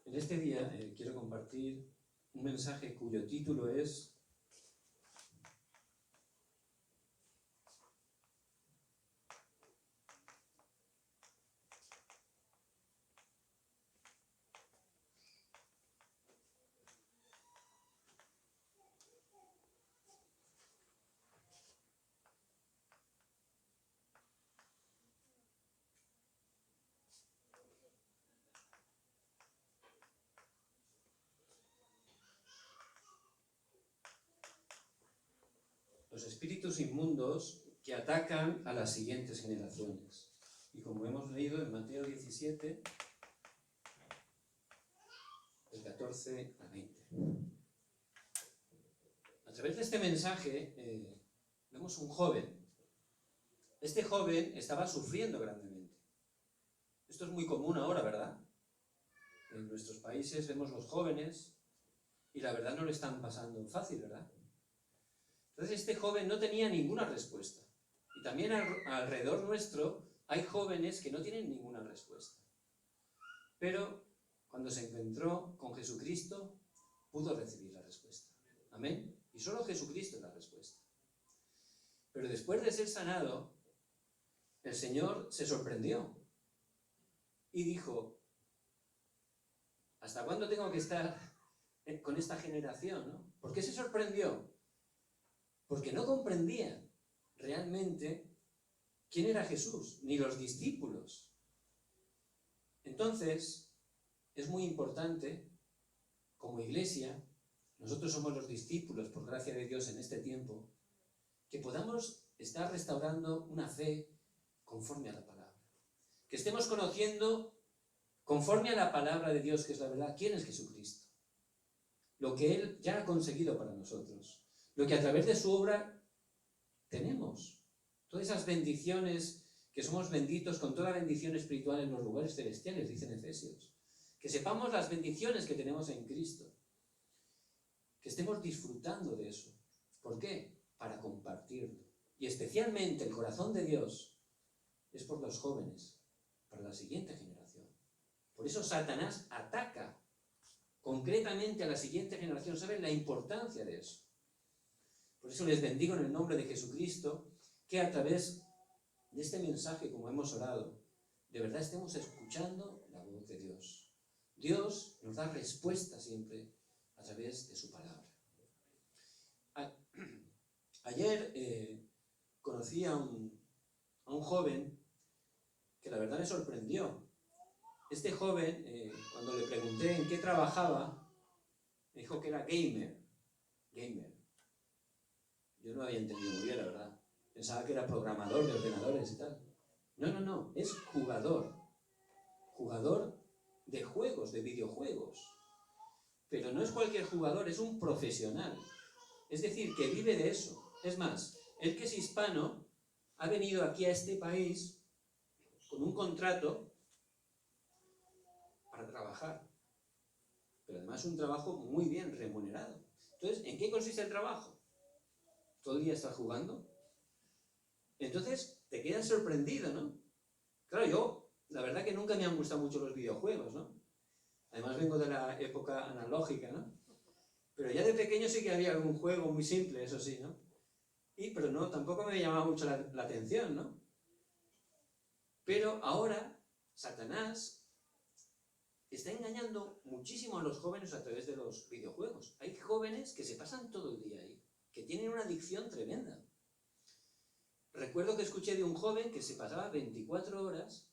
En este día quiero compartir un mensaje cuyo título es los espíritus inmundos que atacan a las siguientes generaciones. Y como hemos leído en Mateo 17, del 14 al 20. A través de este mensaje vemos un joven. Este joven estaba sufriendo grandemente. Esto es muy común ahora, ¿verdad? En nuestros países vemos los jóvenes y la verdad no lo están pasando fácil, ¿verdad? Entonces este joven no tenía ninguna respuesta. Y también alrededor nuestro hay jóvenes que no tienen ninguna respuesta. Pero cuando se encontró con Jesucristo, pudo recibir la respuesta. ¿Amén? Y solo Jesucristo es la respuesta. Pero después de ser sanado, el Señor se sorprendió y dijo: ¿hasta cuándo tengo que estar con esta generación, ¿no? ¿Por qué se sorprendió? Porque no comprendía realmente quién era Jesús, ni los discípulos. Entonces, es muy importante, como iglesia, nosotros somos los discípulos, por gracia de Dios en este tiempo, que podamos estar restaurando una fe conforme a la palabra. Que estemos conociendo, conforme a la palabra de Dios, que es la verdad, quién es Jesucristo. Lo que Él ya ha conseguido para nosotros. Lo que a través de su obra tenemos. Todas esas bendiciones, que somos benditos con toda bendición espiritual en los lugares celestiales, dicen Efesios. Que sepamos las bendiciones que tenemos en Cristo. Que estemos disfrutando de eso. ¿Por qué? Para compartirlo. Y especialmente el corazón de Dios es por los jóvenes, para la siguiente generación. Por eso Satanás ataca concretamente a la siguiente generación. ¿Saben la importancia de eso? Por eso les bendigo en el nombre de Jesucristo, que a través de este mensaje, como hemos orado, de verdad estemos escuchando la voz de Dios. Dios nos da respuesta siempre a través de su palabra. Ayer conocí a un joven que la verdad me sorprendió. Este joven, cuando le pregunté en qué trabajaba, me dijo que era gamer. Yo no había entendido muy bien, la verdad. Pensaba que era programador de ordenadores y tal. No, es jugador. Jugador de juegos, de videojuegos. Pero no es cualquier jugador, es un profesional. Es decir, que vive de eso. Es más, él que es hispano, ha venido aquí a este país con un contrato para trabajar. Pero además un trabajo muy bien remunerado. Entonces, ¿en qué consiste el trabajo? ¿Todo el día estás jugando? Entonces, te quedas sorprendido, ¿no? Claro, yo, la verdad que nunca me han gustado mucho los videojuegos, ¿no? Además vengo de la época analógica, ¿no? Pero ya de pequeño sí que había algún juego muy simple, eso sí, ¿no? Pero no, tampoco me llamaba mucho la atención, ¿no? Pero ahora, Satanás está engañando muchísimo a los jóvenes a través de los videojuegos. Hay jóvenes que se pasan todo el día ahí, que tienen una adicción tremenda. Recuerdo que escuché de un joven que se pasaba 24 horas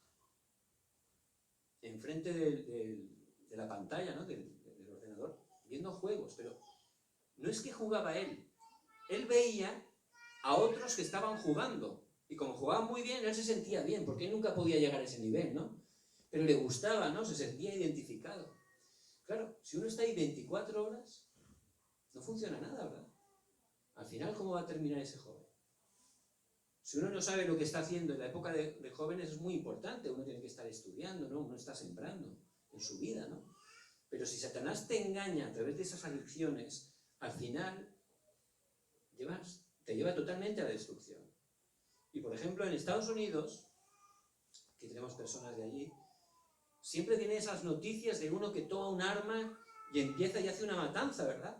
enfrente de la pantalla, ¿no? del ordenador, viendo juegos, pero no es que jugaba él veía a otros que estaban jugando, y como jugaban muy bien, él se sentía bien, porque él nunca podía llegar a ese nivel, ¿no? Pero le gustaba, ¿no? Se sentía identificado. Claro, si uno está ahí 24 horas, no funciona nada, ¿verdad? Al final, ¿cómo va a terminar ese joven? Si uno no sabe lo que está haciendo en la época de jóvenes, es muy importante. Uno tiene que estar estudiando, ¿no? Uno está sembrando en su vida, ¿no? Pero si Satanás te engaña a través de esas adicciones, al final te lleva totalmente a la destrucción. Y por ejemplo, en Estados Unidos, que tenemos personas de allí, siempre tiene esas noticias de uno que toma un arma y empieza y hace una matanza, ¿verdad?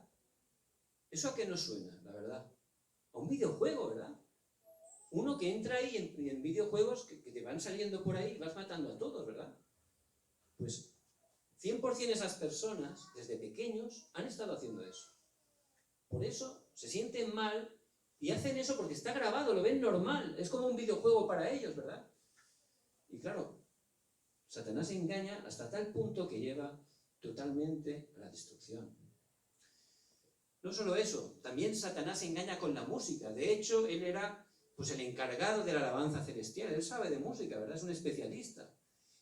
¿Eso a qué nos suena, la verdad? A un videojuego, ¿verdad? Uno que entra ahí en videojuegos que te van saliendo por ahí y vas matando a todos, ¿verdad? Pues 100% esas personas, desde pequeños, han estado haciendo eso. Por eso se sienten mal y hacen eso porque está grabado, lo ven normal. Es como un videojuego para ellos, ¿verdad? Y claro, Satanás engaña hasta tal punto que lleva totalmente a la destrucción. No solo eso, también Satanás engaña con la música. De hecho, él era pues el encargado de la alabanza celestial. Él sabe de música, ¿verdad? Es un especialista.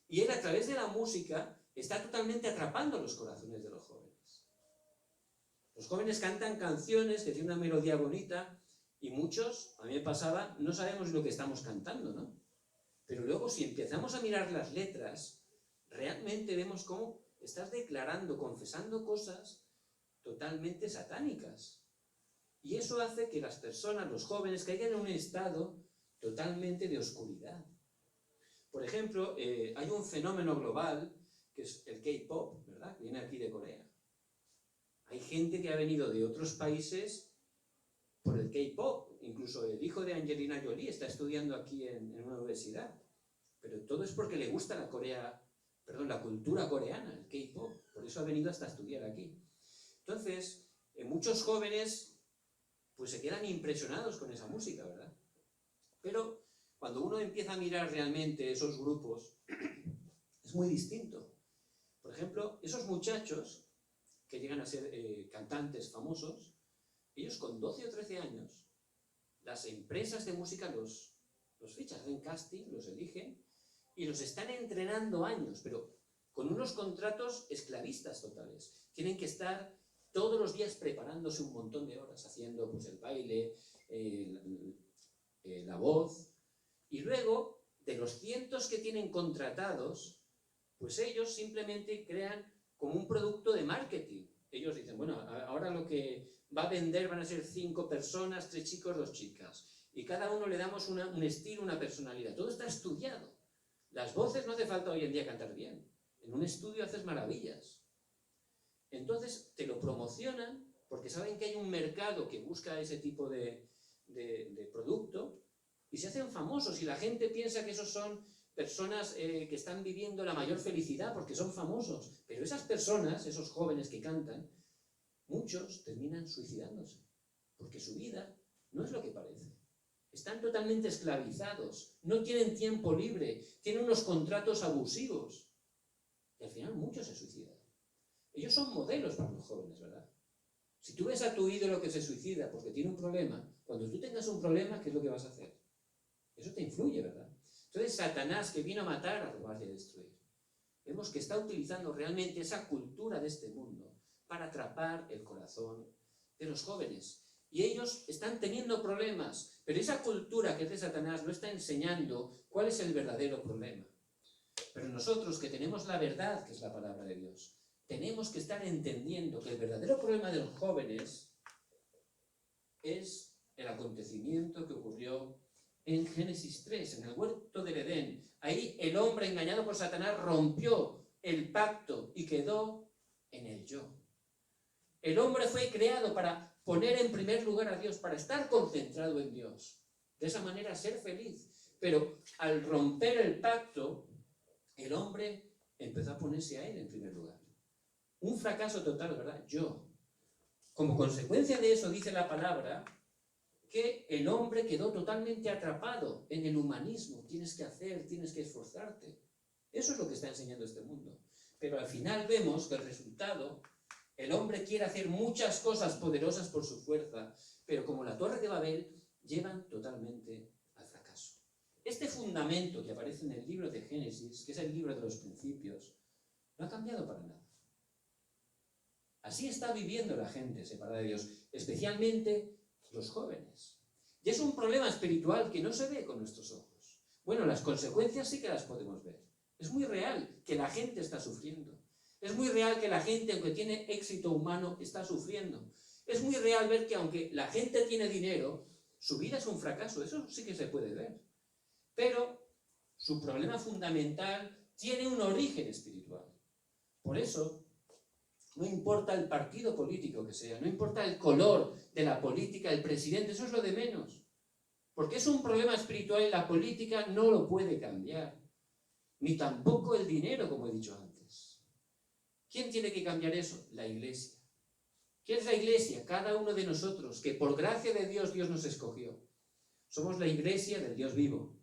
Y él, a través de la música, está totalmente atrapando los corazones de los jóvenes. Los jóvenes cantan canciones que tienen una melodía bonita y muchos, a mí me pasaba, no sabemos lo que estamos cantando, ¿no? Pero luego, si empezamos a mirar las letras, realmente vemos cómo estás declarando, confesando cosas totalmente satánicas. Y eso hace que las personas, los jóvenes, caigan en un estado totalmente de oscuridad. Por ejemplo, hay un fenómeno global, que es el K-pop, ¿verdad? Que viene aquí de Corea. Hay gente que ha venido de otros países por el K-pop. Incluso el hijo de Angelina Jolie está estudiando aquí en una universidad. Pero todo es porque le gusta la cultura coreana, el K-pop. Por eso ha venido hasta estudiar aquí. Entonces, muchos jóvenes pues se quedan impresionados con esa música, ¿verdad? Pero cuando uno empieza a mirar realmente esos grupos, es muy distinto. Por ejemplo, esos muchachos que llegan a ser cantantes famosos, ellos con 12 o 13 años, las empresas de música los fichan, hacen casting, los eligen y los están entrenando años, pero con unos contratos esclavistas totales. Tienen que estar todos los días preparándose un montón de horas, haciendo pues, el baile, la voz, y luego, de los cientos que tienen contratados, pues ellos simplemente crean como un producto de marketing. Ellos dicen, bueno, ahora lo que va a vender van a ser 5 personas, 3 chicos, 2 chicas, y cada uno le damos un estilo, una personalidad. Todo está estudiado. Las voces no hace falta hoy en día cantar bien. En un estudio haces maravillas. Entonces te lo promocionan porque saben que hay un mercado que busca ese tipo de producto y se hacen famosos y la gente piensa que esos son personas que están viviendo la mayor felicidad porque son famosos. Pero esas personas, esos jóvenes que cantan, muchos terminan suicidándose porque su vida no es lo que parece. Están totalmente esclavizados, no tienen tiempo libre, tienen unos contratos abusivos y al final muchos se suicidan. Ellos son modelos para los jóvenes, ¿verdad? Si tú ves a tu ídolo que se suicida porque tiene un problema, cuando tú tengas un problema, ¿qué es lo que vas a hacer? Eso te influye, ¿verdad? Entonces Satanás, que vino a matar, a robar y a destruir, vemos que está utilizando realmente esa cultura de este mundo para atrapar el corazón de los jóvenes. Y ellos están teniendo problemas, pero esa cultura que es de Satanás no está enseñando cuál es el verdadero problema. Pero nosotros que tenemos la verdad, que es la palabra de Dios, tenemos que estar entendiendo que el verdadero problema de los jóvenes es el acontecimiento que ocurrió en Génesis 3, en el huerto del Edén. Ahí el hombre engañado por Satanás rompió el pacto y quedó en el yo. El hombre fue creado para poner en primer lugar a Dios, para estar concentrado en Dios. De esa manera ser feliz. Pero al romper el pacto, el hombre empezó a ponerse a él en primer lugar. Un fracaso total, ¿verdad? Yo. Como consecuencia de eso, dice la palabra, que el hombre quedó totalmente atrapado en el humanismo. Tienes que hacer, tienes que esforzarte. Eso es lo que está enseñando este mundo. Pero al final vemos que el resultado, el hombre quiere hacer muchas cosas poderosas por su fuerza, pero como la Torre de Babel, llevan totalmente al fracaso. Este fundamento que aparece en el libro de Génesis, que es el libro de los principios, no ha cambiado para nada. Así está viviendo la gente separada de Dios, especialmente los jóvenes. Y es un problema espiritual que no se ve con nuestros ojos. Bueno, las consecuencias sí que las podemos ver. Es muy real que la gente está sufriendo. Es muy real que la gente, aunque tiene éxito humano, está sufriendo. Es muy real ver que aunque la gente tiene dinero, su vida es un fracaso. Eso sí que se puede ver. Pero su problema fundamental tiene un origen espiritual. Por eso, no importa el partido político que sea, no importa el color de la política, el presidente, eso es lo de menos. Porque es un problema espiritual y la política no lo puede cambiar. Ni tampoco el dinero, como he dicho antes. ¿Quién tiene que cambiar eso? La Iglesia. ¿Qué es la Iglesia? Cada uno de nosotros, que por gracia de Dios, Dios nos escogió. Somos la Iglesia del Dios vivo.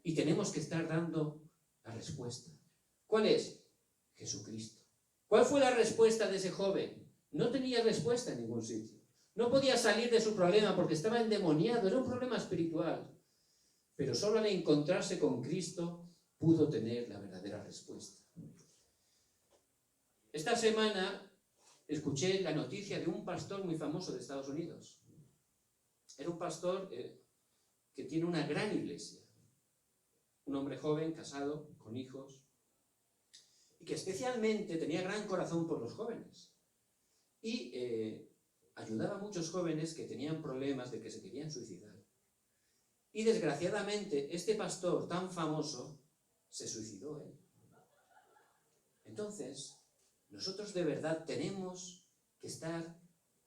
Y tenemos que estar dando la respuesta. ¿Cuál es? Jesucristo. ¿Cuál fue la respuesta de ese joven? No tenía respuesta en ningún sitio. No podía salir de su problema porque estaba endemoniado. Era un problema espiritual. Pero solo al encontrarse con Cristo pudo tener la verdadera respuesta. Esta semana escuché la noticia de un pastor muy famoso de Estados Unidos. Era un pastor que tiene una gran iglesia. Un hombre joven, casado, con hijos, y que especialmente tenía gran corazón por los jóvenes. Y ayudaba a muchos jóvenes que tenían problemas de que se querían suicidar. Y desgraciadamente, este pastor tan famoso se suicidó él. Entonces, nosotros de verdad tenemos que estar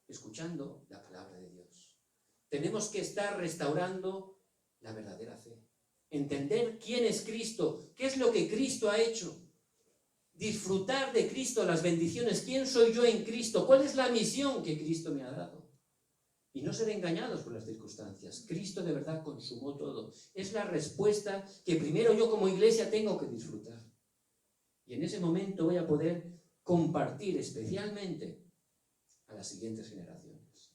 escuchando la palabra de Dios. Tenemos que estar restaurando la verdadera fe. Entender quién es Cristo, qué es lo que Cristo ha hecho. Disfrutar de Cristo, las bendiciones. ¿Quién soy yo en Cristo? ¿Cuál es la misión que Cristo me ha dado? Y no ser engañados por las circunstancias. Cristo de verdad consumó todo. Es la respuesta que primero yo como iglesia tengo que disfrutar. Y en ese momento voy a poder compartir especialmente a las siguientes generaciones.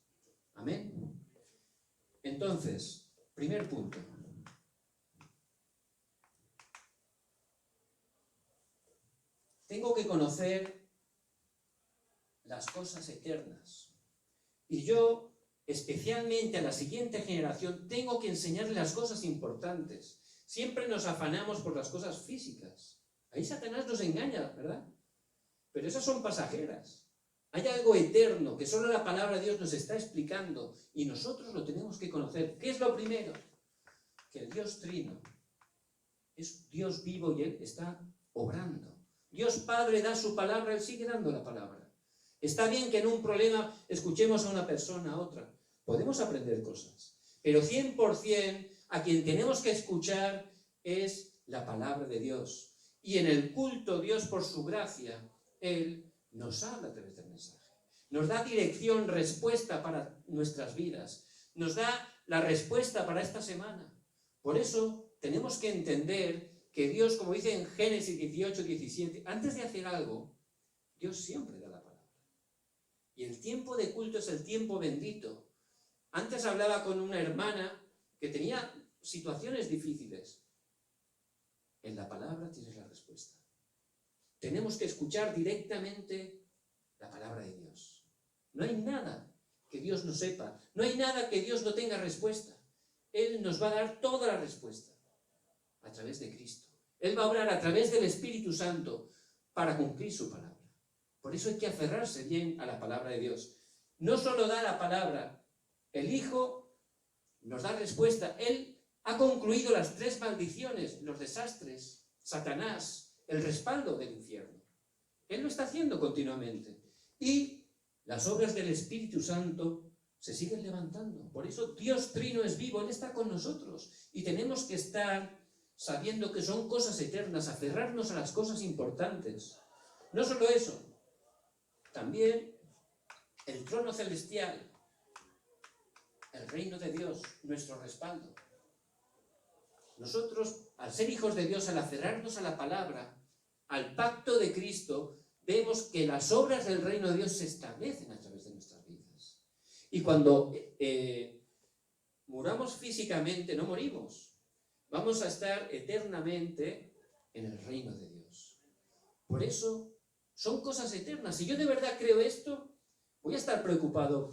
Amén. Entonces, primer punto. Tengo que conocer las cosas eternas. Y yo, especialmente a la siguiente generación, tengo que enseñarle las cosas importantes. Siempre nos afanamos por las cosas físicas. Ahí Satanás nos engaña, ¿verdad? Pero esas son pasajeras. Hay algo eterno que solo la palabra de Dios nos está explicando y nosotros lo tenemos que conocer. ¿Qué es lo primero? Que el Dios Trino es Dios vivo y Él está obrando. Dios Padre da su palabra, Él sigue dando la palabra. Está bien que en un problema escuchemos a una persona, a otra. Podemos aprender cosas. Pero 100% a quien tenemos que escuchar es la palabra de Dios. Y en el culto, Dios por su gracia, Él nos habla a través del mensaje. Nos da dirección, respuesta para nuestras vidas. Nos da la respuesta para esta semana. Por eso tenemos que entender que Dios, como dice en Génesis 18, 17, antes de hacer algo, Dios siempre da la palabra. Y el tiempo de culto es el tiempo bendito. Antes hablaba con una hermana que tenía situaciones difíciles. En la palabra tienes la respuesta. Tenemos que escuchar directamente la palabra de Dios. No hay nada que Dios no sepa. No hay nada que Dios no tenga respuesta. Él nos va a dar toda la respuesta a través de Cristo. Él va a obrar a través del Espíritu Santo para cumplir su palabra. Por eso hay que aferrarse bien a la palabra de Dios. No solo da la palabra, el Hijo nos da respuesta. Él ha concluido las 3 maldiciones, los desastres, Satanás, el respaldo del infierno. Él lo está haciendo continuamente. Y las obras del Espíritu Santo se siguen levantando. Por eso Dios Trino es vivo, Él está con nosotros. Y tenemos que estar sabiendo que son cosas eternas, aferrarnos a las cosas importantes. No solo eso, también el trono celestial, el reino de Dios, nuestro respaldo. Nosotros, al ser hijos de Dios, al aferrarnos a la palabra, al pacto de Cristo, vemos que las obras del reino de Dios se establecen a través de nuestras vidas. Y cuando muramos físicamente, no morimos. Vamos a estar eternamente en el reino de Dios. Por eso son cosas eternas. Si yo de verdad creo esto, voy a estar preocupado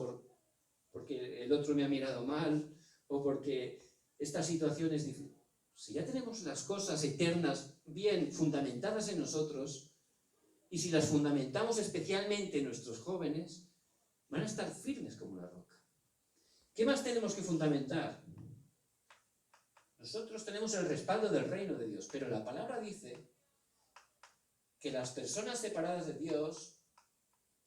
porque el otro me ha mirado mal o porque esta situación es difícil. Si ya tenemos las cosas eternas bien fundamentadas en nosotros, y si las fundamentamos especialmente en nuestros jóvenes, van a estar firmes como una roca. ¿Qué más tenemos que fundamentar? Nosotros tenemos el respaldo del reino de Dios, pero la palabra dice que las personas separadas de Dios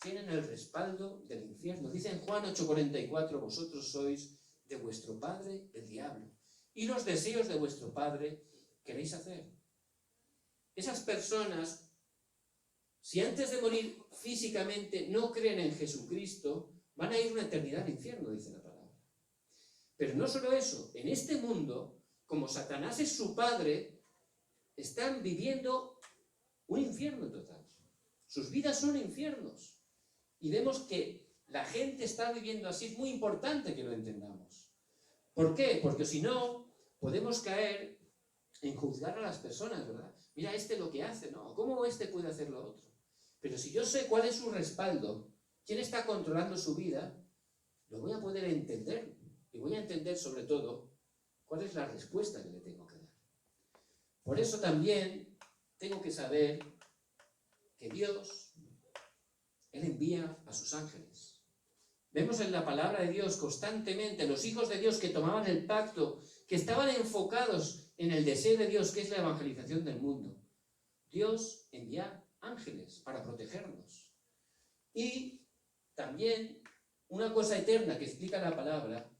tienen el respaldo del infierno. Dice en Juan 8:44, vosotros sois de vuestro padre el diablo, y los deseos de vuestro padre queréis hacer. Esas personas, si antes de morir físicamente no creen en Jesucristo, van a ir una eternidad al infierno, dice la palabra. Pero no solo eso, en este mundo, como Satanás es su padre, están viviendo un infierno total. Sus vidas son infiernos. Y vemos que la gente está viviendo así. Es muy importante que lo entendamos. ¿Por qué? Porque si no, podemos caer en juzgar a las personas, ¿verdad? Mira, este lo que hace, ¿no? ¿Cómo este puede hacer lo otro? Pero si yo sé cuál es su respaldo, quién está controlando su vida, lo voy a poder entender. Y voy a entender, sobre todo, cuál es la respuesta que le tengo que dar. Por eso también tengo que saber que Dios, Él envía a sus ángeles. Vemos en la palabra de Dios constantemente los hijos de Dios que tomaban el pacto, que estaban enfocados en el deseo de Dios, que es la evangelización del mundo. Dios envía ángeles para protegernos. Y también una cosa eterna que explica la palabra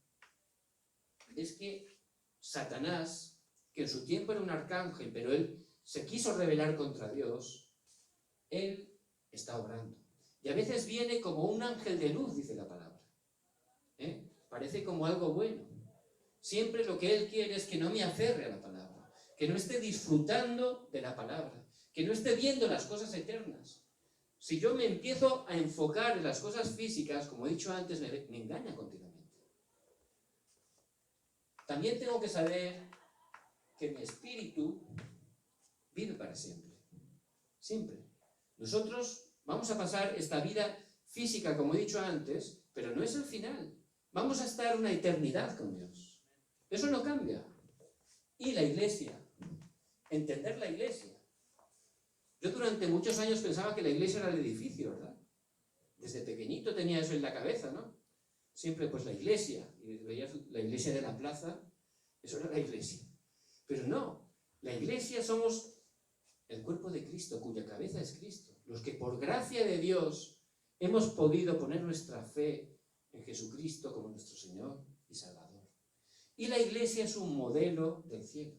es que Satanás, que en su tiempo era un arcángel, pero él se quiso rebelar contra Dios, él está obrando. Y a veces viene como un ángel de luz, dice la palabra. Parece como algo bueno. Siempre lo que él quiere es que no me aferre a la palabra, que no esté disfrutando de la palabra, que no esté viendo las cosas eternas. Si yo me empiezo a enfocar en las cosas físicas, como he dicho antes, me engaña continuamente. También tengo que saber que mi espíritu vive para siempre. Siempre. Nosotros vamos a pasar esta vida física, como he dicho antes, pero no es el final. Vamos a estar una eternidad con Dios. Eso no cambia. Y la iglesia. Entender la iglesia. Yo durante muchos años pensaba que la iglesia era el edificio, ¿verdad? Desde pequeñito tenía eso en la cabeza, ¿no? Siempre pues la iglesia. Y veías la iglesia de la plaza, eso era la iglesia. Pero no. La iglesia somos el cuerpo de Cristo, cuya cabeza es Cristo. Los que por gracia de Dios hemos podido poner nuestra fe en Jesucristo como nuestro Señor y Salvador. Y la iglesia es un modelo del cielo.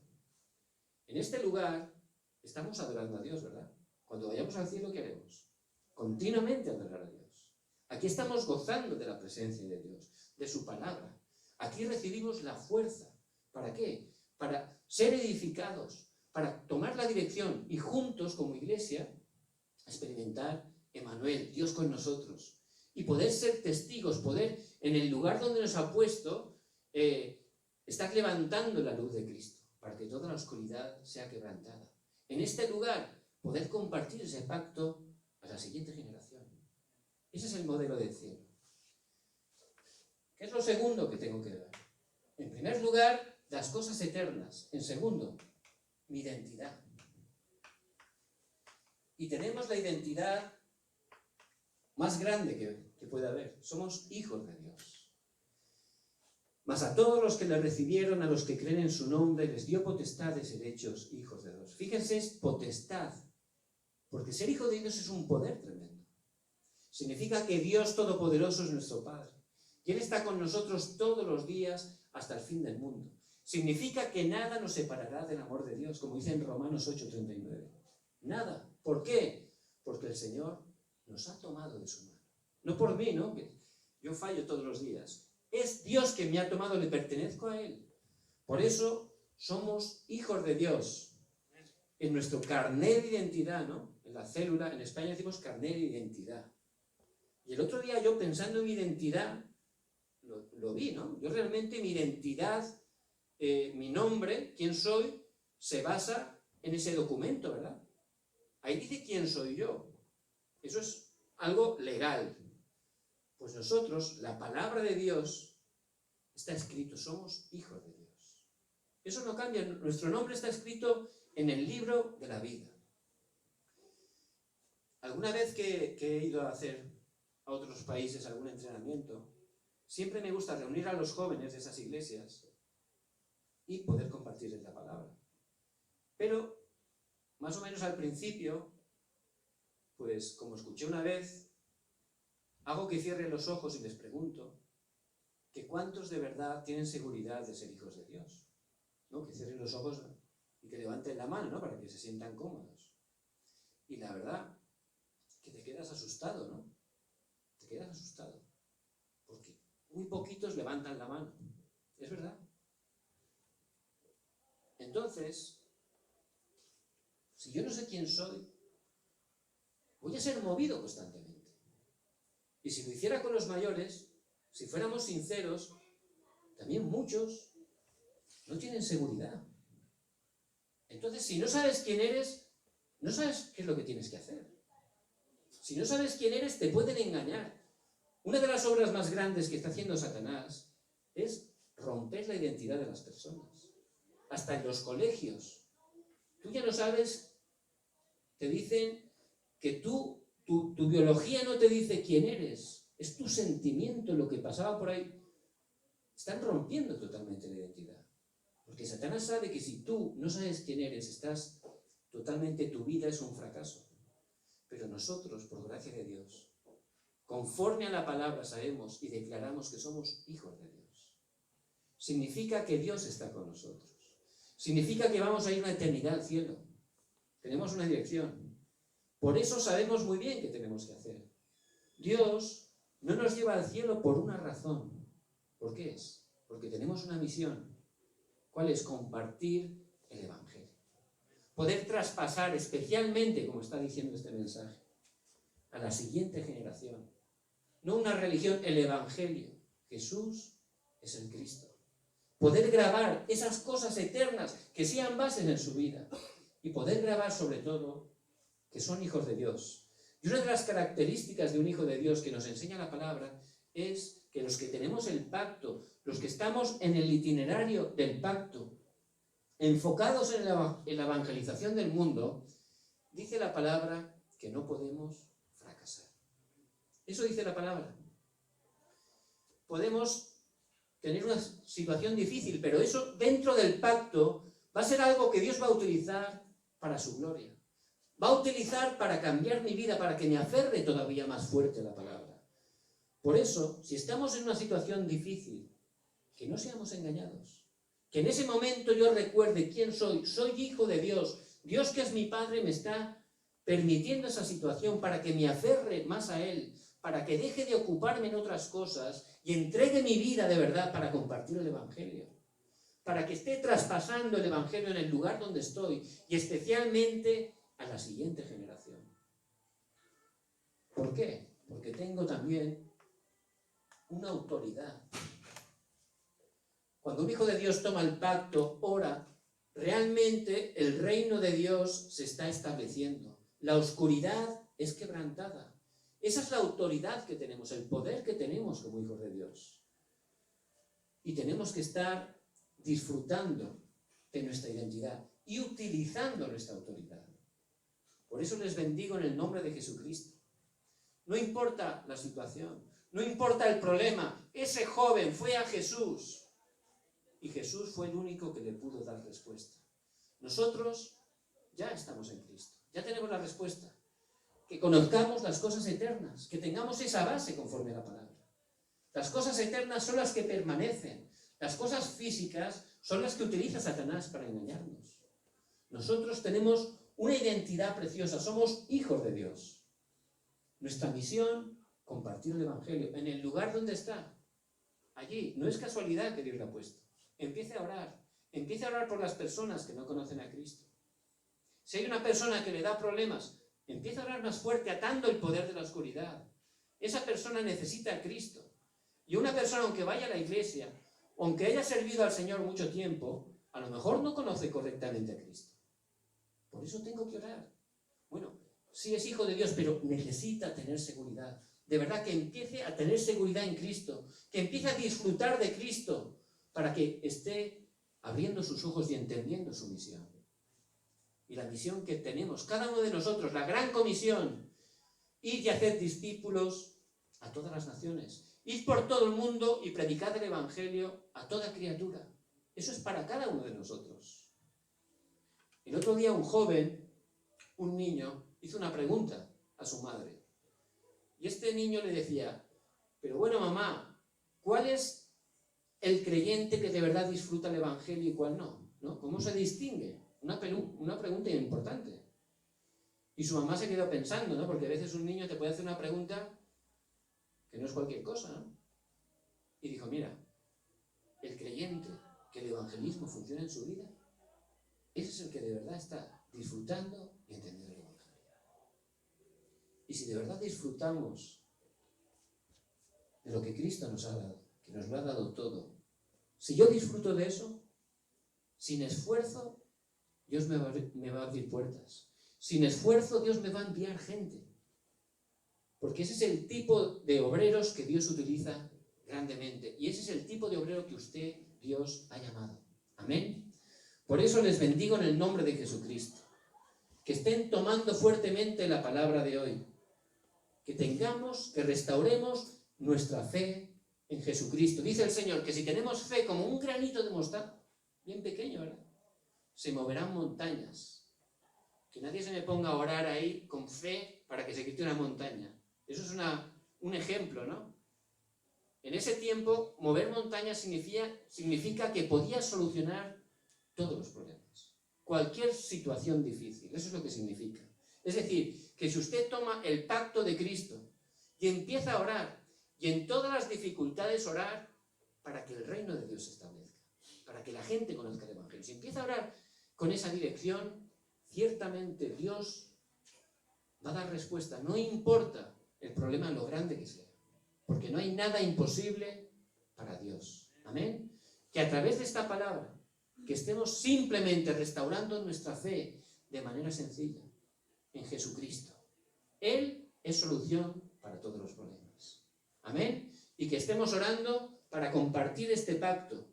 En este lugar estamos adorando a Dios, ¿verdad? Cuando vayamos al cielo, ¿qué haremos? Continuamente adorar a Dios. Aquí estamos gozando de la presencia de Dios, de su palabra. Aquí recibimos la fuerza. ¿Para qué? Para ser edificados, para tomar la dirección y juntos, como iglesia, experimentar Emmanuel, Dios con nosotros. Y poder ser testigos, poder, en el lugar donde nos ha puesto, estar levantando la luz de Cristo, para que toda la oscuridad sea quebrantada. En este lugar, poder compartir ese pacto a la siguiente generación. Ese es el modelo del cielo. ¿Qué es lo segundo que tengo que ver? En primer lugar, las cosas eternas. En segundo, mi identidad. Y tenemos la identidad más grande que puede haber. Somos hijos de Dios. Mas a todos los que le recibieron, a los que creen en su nombre, les dio potestad de ser hechos hijos de Dios. Fíjense, es potestad. Porque ser hijo de Dios es un poder tremendo. Significa que Dios Todopoderoso es nuestro Padre. Y Él está con nosotros todos los días hasta el fin del mundo. Significa que nada nos separará del amor de Dios, como dice en Romanos 8:39. Nada. ¿Por qué? Porque el Señor nos ha tomado de su mano. No por mí, ¿no? Que yo fallo todos los días. Es Dios que me ha tomado, le pertenezco a Él. Por eso somos hijos de Dios. En nuestro carnet de identidad, ¿no? En la célula, en España decimos carnet de identidad. Y el otro día yo pensando en mi identidad, lo vi, ¿no? Yo realmente mi identidad, mi nombre, quién soy, se basa en ese documento, ¿verdad? Ahí dice quién soy yo. Eso es algo legal. Pues nosotros, la palabra de Dios, está escrito, somos hijos de Dios. Eso no cambia, nuestro nombre está escrito en el libro de la vida. Alguna vez que he ido a hacer a otros países algún entrenamiento, siempre me gusta reunir a los jóvenes de esas iglesias y poder compartirles la palabra. Pero, más o menos al principio, Pues como escuché una vez, hago que cierren los ojos y les pregunto que cuántos de verdad tienen seguridad de ser hijos de Dios, ¿no? Que cierren los ojos y que levanten la mano, ¿no? Para que se sientan cómodos. Y la verdad, que te quedas asustado, ¿no? Te quedas asustado. Porque muy poquitos levantan la mano. Es verdad. Entonces, si yo no sé quién soy, voy a ser movido constantemente. Y si lo hiciera con los mayores, si fuéramos sinceros, también muchos no tienen seguridad. Entonces, si no sabes quién eres, no sabes qué es lo que tienes que hacer. Si no sabes quién eres, te pueden engañar. Una de las obras más grandes que está haciendo Satanás es romper la identidad de las personas. Hasta en los colegios. Tú ya no sabes, te dicen que tu biología no te dice quién eres. Es tu sentimiento, lo que pasaba por ahí. Están rompiendo totalmente la identidad. Porque Satanás sabe que si tú no sabes quién eres, estás totalmente, tu vida es un fracaso. Pero nosotros, por gracia de Dios, conforme a la palabra sabemos y declaramos que somos hijos de Dios. Significa que Dios está con nosotros. Significa que vamos a ir una eternidad al cielo. Tenemos una dirección. Por eso sabemos muy bien qué tenemos que hacer. Dios no nos lleva al cielo por una razón. ¿Por qué es? Porque tenemos una misión. ¿Cuál es? Compartir el Evangelio. Poder traspasar especialmente, como está diciendo este mensaje, a la siguiente generación. No una religión, el Evangelio. Jesús es el Cristo. Poder grabar esas cosas eternas que sean bases en su vida. Y poder grabar sobre todo que son hijos de Dios. Y una de las características de un hijo de Dios que nos enseña la palabra es que los que tenemos el pacto, los que estamos en el itinerario del pacto, enfocados en la evangelización del mundo, dice la palabra que no podemos fracasar. Eso dice la palabra. Podemos tener una situación difícil, pero eso dentro del pacto va a ser algo que Dios va a utilizar para su gloria. Va a utilizar para cambiar mi vida, para que me aferre todavía más fuerte a la palabra. Por eso, si estamos en una situación difícil, que no seamos engañados. Que en ese momento yo recuerde quién soy. Soy hijo de Dios. Dios, que es mi Padre, me está permitiendo esa situación para que me aferre más a Él, para que deje de ocuparme en otras cosas y entregue mi vida de verdad para compartir el Evangelio. Para que esté traspasando el Evangelio en el lugar donde estoy y especialmente a la siguiente generación. ¿Por qué? Porque tengo también una autoridad. Cuando un hijo de Dios toma el pacto, ora, realmente el reino de Dios se está estableciendo. La oscuridad es quebrantada. Esa es la autoridad que tenemos, el poder que tenemos como hijos de Dios. Y tenemos que estar disfrutando de nuestra identidad y utilizando nuestra autoridad. Por eso les bendigo en el nombre de Jesucristo. No importa la situación, no importa el problema. Ese joven fue a Jesús y Jesús fue el único que le pudo dar respuesta. Nosotros ya estamos en Cristo, ya tenemos la respuesta. Que conozcamos las cosas eternas, que tengamos esa base conforme a la palabra. Las cosas eternas son las que permanecen. Las cosas físicas son las que utiliza Satanás para engañarnos. Nosotros tenemos una identidad preciosa, somos hijos de Dios. Nuestra misión, compartir el Evangelio en el lugar donde está. Allí, no es casualidad que Dios lo ha puesto. Empiece a orar por las personas que no conocen a Cristo. Si hay una persona que le da problemas, empieza a orar más fuerte, atando el poder de la oscuridad. Esa persona necesita a Cristo. Y una persona, aunque vaya a la iglesia, aunque haya servido al Señor mucho tiempo, a lo mejor no conoce correctamente a Cristo. Por eso tengo que orar. Bueno, sí es hijo de Dios, pero necesita tener seguridad. De verdad, que empiece a tener seguridad en Cristo, que empiece a disfrutar de Cristo, para que esté abriendo sus ojos y entendiendo su misión. Y la misión que tenemos, cada uno de nosotros, la gran comisión, id y hacer discípulos a todas las naciones. Id por todo el mundo y predicad el Evangelio a toda criatura. Eso es para cada uno de nosotros. El otro día un joven, un niño, hizo una pregunta. a su madre. Y este niño le decía, pero bueno, mamá, ¿cuál es el creyente que de verdad disfruta el Evangelio y cuál no? ¿No? ¿Cómo se distingue? Una pregunta importante. Y su mamá se quedó pensando, ¿no? Porque a veces un niño te puede hacer una pregunta que no es cualquier cosa, ¿no? Y dijo, mira, el creyente que el evangelismo funciona en su vida, ese es el que de verdad está disfrutando y entendiendo el Evangelio. Y si de verdad disfrutamos de lo que Cristo nos ha dado, que nos lo ha dado todo, si yo disfruto de eso, sin esfuerzo, Dios me va a abrir puertas. Sin esfuerzo, Dios me va a enviar gente. Porque ese es el tipo de obreros que Dios utiliza grandemente. Y ese es el tipo de obrero que usted, Dios, ha llamado. Amén. Por eso les bendigo en el nombre de Jesucristo. Que estén tomando fuertemente la palabra de hoy. Que restauremos nuestra fe en Jesucristo. Dice el Señor que si tenemos fe como un granito de mostaza, bien pequeño, ¿verdad? Se moverán montañas. Que nadie se me ponga a orar ahí con fe para que se quite una montaña. Eso es un ejemplo, ¿no? En ese tiempo, mover montañas significa que podía solucionar todos los problemas. Cualquier situación difícil, eso es lo que significa. Es decir, que si usted toma el pacto de Cristo y empieza a orar, y en todas las dificultades orar para que el reino de Dios se establezca, para que la gente conozca el Evangelio. Si empieza a orar con esa dirección, ciertamente Dios va a dar respuesta, no importa el problema lo grande que sea, porque no hay nada imposible para Dios. Amén. Que a través de esta palabra, que estemos simplemente restaurando nuestra fe de manera sencilla en Jesucristo. Él es solución para todos los problemas. Amén. Y que estemos orando para compartir este pacto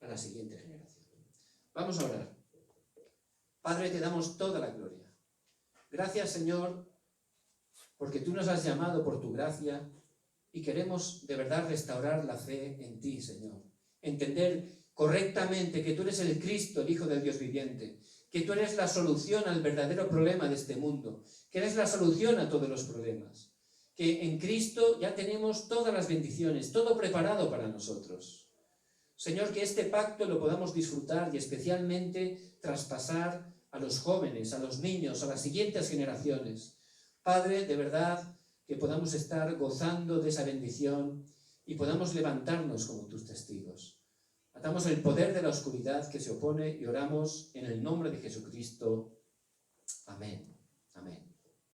a la siguiente generación. Vamos a orar. Padre, te damos toda la gloria. Gracias, Señor, porque tú nos has llamado por tu gracia y queremos de verdad restaurar la fe en ti, Señor. Entender correctamente que tú eres el Cristo, el Hijo del Dios viviente, que tú eres la solución al verdadero problema de este mundo, que eres la solución a todos los problemas, que en Cristo ya tenemos todas las bendiciones, todo preparado para nosotros. Señor, que este pacto lo podamos disfrutar y especialmente traspasar a los jóvenes, a los niños, a las siguientes generaciones. Padre, de verdad, que podamos estar gozando de esa bendición y podamos levantarnos como tus testigos. Atamos el poder de la oscuridad que se opone y oramos en el nombre de Jesucristo. Amén. Amén.